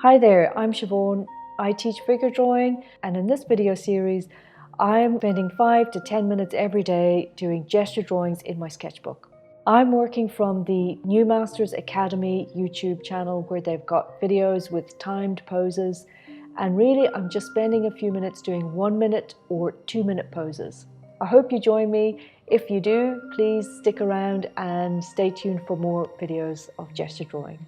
Hi there, I'm Siobhan. I teach figure drawing, and in this video series I'm spending 5 to 10 minutes every day doing gesture drawings in my sketchbook. I'm working from the New Masters Academy YouTube channel where they've got videos with timed poses, and really I'm just spending a few minutes doing 1 minute or 2 minute poses. I hope you join me. If you do, please stick around and stay tuned for more videos of gesture drawing.